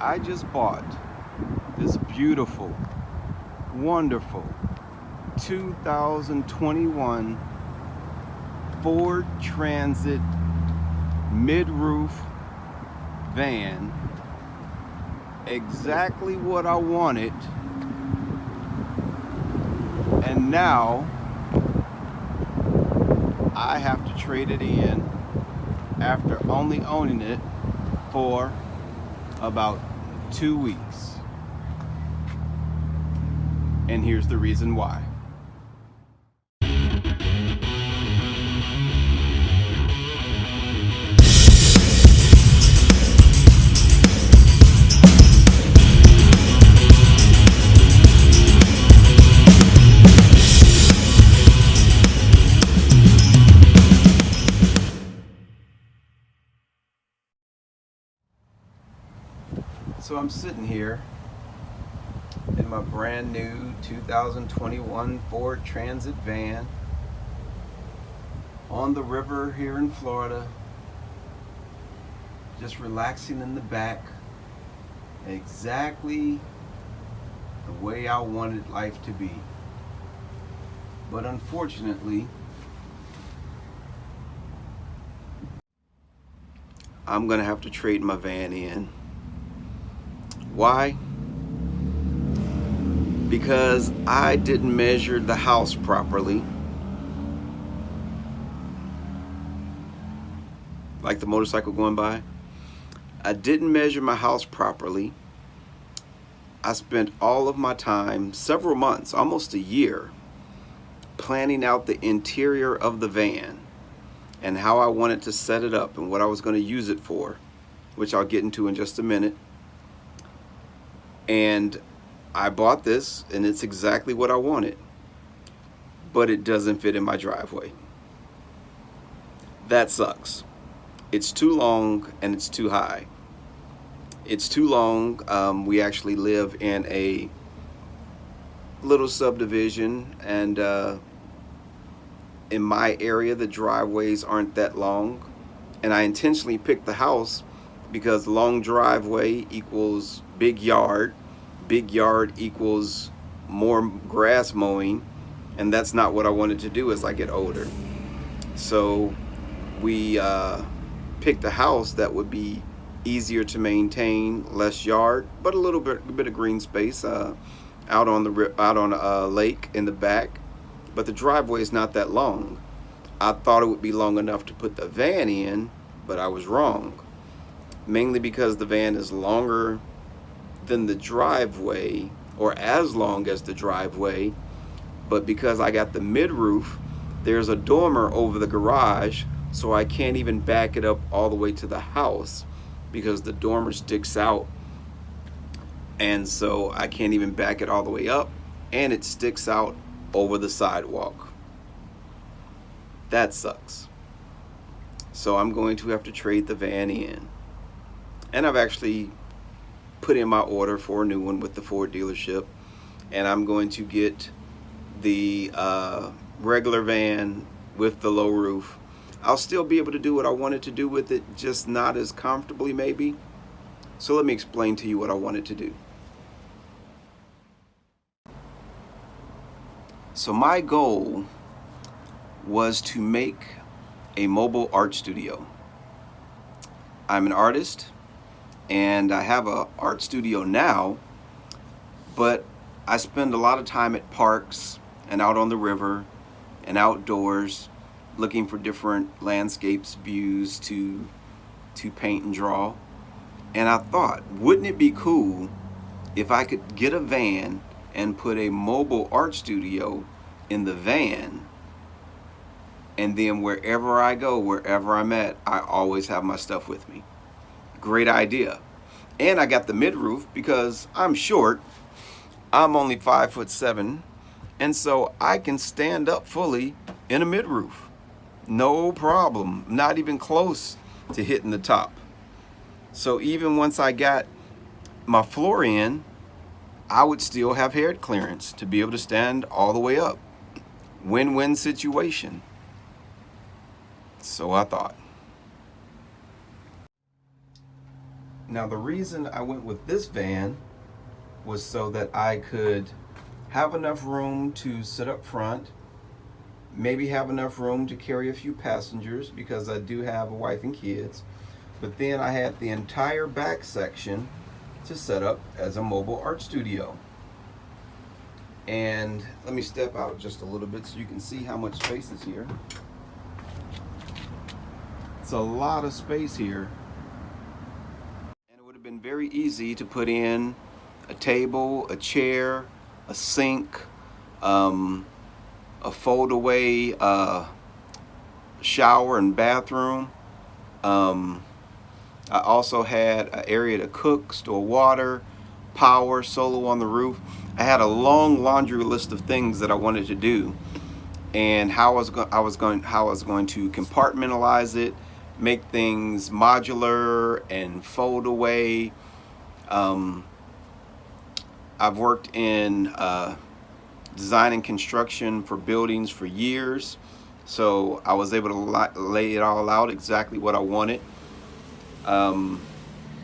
I just bought this beautiful, wonderful 2021 Ford Transit mid-roof van. Exactly what I wanted. And now I have to trade it in after only owning it for about 2 weeks. And here's the reason why. So I'm sitting here in my brand new 2021 Ford Transit van on the river here in Florida, just relaxing in the back, exactly the way I wanted life to be. But unfortunately, I'm gonna have to trade my van in. Why? Because I didn't measure the house properly. Like the motorcycle going by. I didn't measure my house properly. I spent all of my time, several months, almost a year, planning out the interior of the van and how I wanted to set it up and what I was going to use it for, which I'll get into in just a minute. And I bought this and it's exactly what I wanted, but it doesn't fit in my driveway. That sucks. It's too long and it's too high. It's too long. We actually live in a little subdivision, and in my area the driveways aren't that long, and I intentionally picked the house because long driveway equals big yard equals more grass mowing, and that's not what I wanted to do as I get older. So we picked a house that would be easier to maintain, less yard, but a little bit of green space out on a lake in the back. But the driveway is not that long. I thought it would be long enough to put the van in, but I was wrong. Mainly because the van is longer than the driveway, or as long as the driveway, but because I got the mid-roof, there's a dormer over the garage, so I can't even back it up all the way to the house because the dormer sticks out, and so I can't even back it all the way up, and it sticks out over the sidewalk. That sucks. So I'm going to have to trade the van in. And I've actually put in my order for a new one with the Ford dealership, and I'm going to get the regular van with the low roof. I'll still be able to do what I wanted to do with it, just not as comfortably maybe. So let me explain to you what I wanted to do. So my goal was to make a mobile art studio. I'm an artist and I have an art studio now, but I spend a lot of time at parks and out on the river and outdoors looking for different landscapes, views to paint and draw. And I thought, wouldn't it be cool if I could get a van and put a mobile art studio in the van, and then wherever I go, wherever I'm at, I always have my stuff with me. Great idea. And I got the mid-roof because I'm short. I'm only 5'7", and so I can stand up fully in a mid-roof. No problem, not even close to hitting the top. So even once I got my floor in, I would still have head clearance to be able to stand all the way up. Win-win situation. So I thought. Now the reason I went with this van was so that I could have enough room to sit up front, maybe have enough room to carry a few passengers because I do have a wife and kids, but then I had the entire back section to set up as a mobile art studio. And let me step out just a little bit so you can see how much space is here. It's a lot of space here. And it would have been very easy to put in a table, a chair, a sink, a fold-away shower and bathroom. I also had an area to cook, store water, power, solar on the roof. I had a long laundry list of things that I wanted to do, and how I was going to compartmentalize it, make things modular and fold away. I've worked in design and construction for buildings for years, so I was able to lay it all out exactly what I wanted. And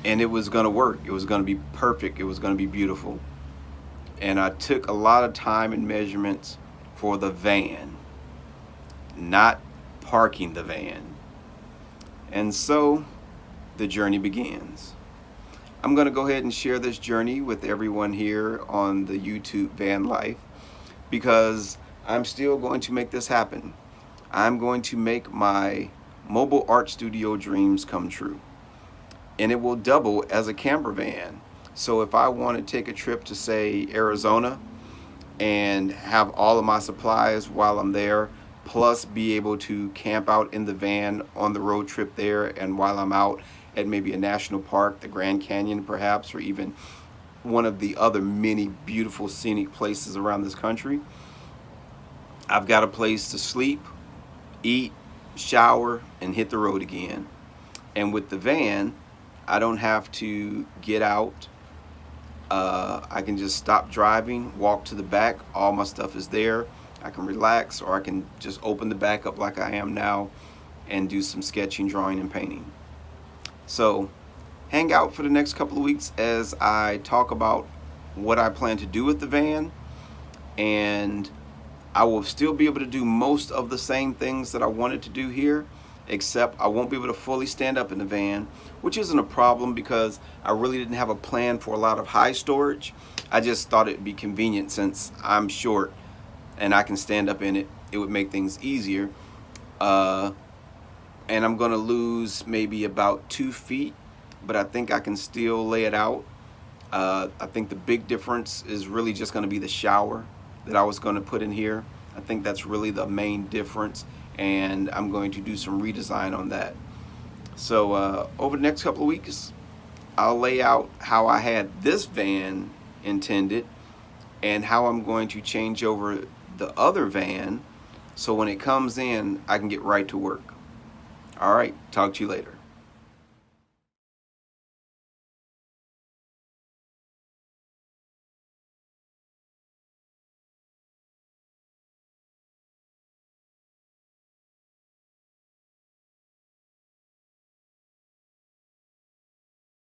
it was going to work. It was going to be perfect. It was going to be beautiful. And I took a lot of time and measurements for the van, not parking the van. And so the journey begins. I'm going to go ahead and share this journey with everyone here on the YouTube Van Life, because I'm still going to make this happen. I'm going to make my mobile art studio dreams come true. And it will double as a camper van. So if I want to take a trip to, say, Arizona and have all of my supplies while I'm there, plus be able to camp out in the van on the road trip there, and while I'm out at maybe a national park, the Grand Canyon perhaps, or even one of the other many beautiful scenic places around this country, I've got a place to sleep, eat, shower, and hit the road again. And with the van, I don't have to get out. I can just stop driving, walk to the back. All my stuff is there. I can relax, or I can just open the back up like I am now and do some sketching, drawing, and painting. So hang out for the next couple of weeks as I talk about what I plan to do with the van, and I will still be able to do most of the same things that I wanted to do here, except I won't be able to fully stand up in the van, which isn't a problem because I really didn't have a plan for a lot of high storage. I just thought it'd be convenient since I'm short and I can stand up in it. It would make things easier. And I'm gonna lose maybe about 2 feet, but I think I can still lay it out. I think the big difference is really just gonna be the shower that I was gonna put in here. I think that's really the main difference, and I'm going to do some redesign on that. So over the next couple of weeks, I'll lay out how I had this van intended and how I'm going to change over the other van so when it comes in, I can get right to work. All right, talk to you later.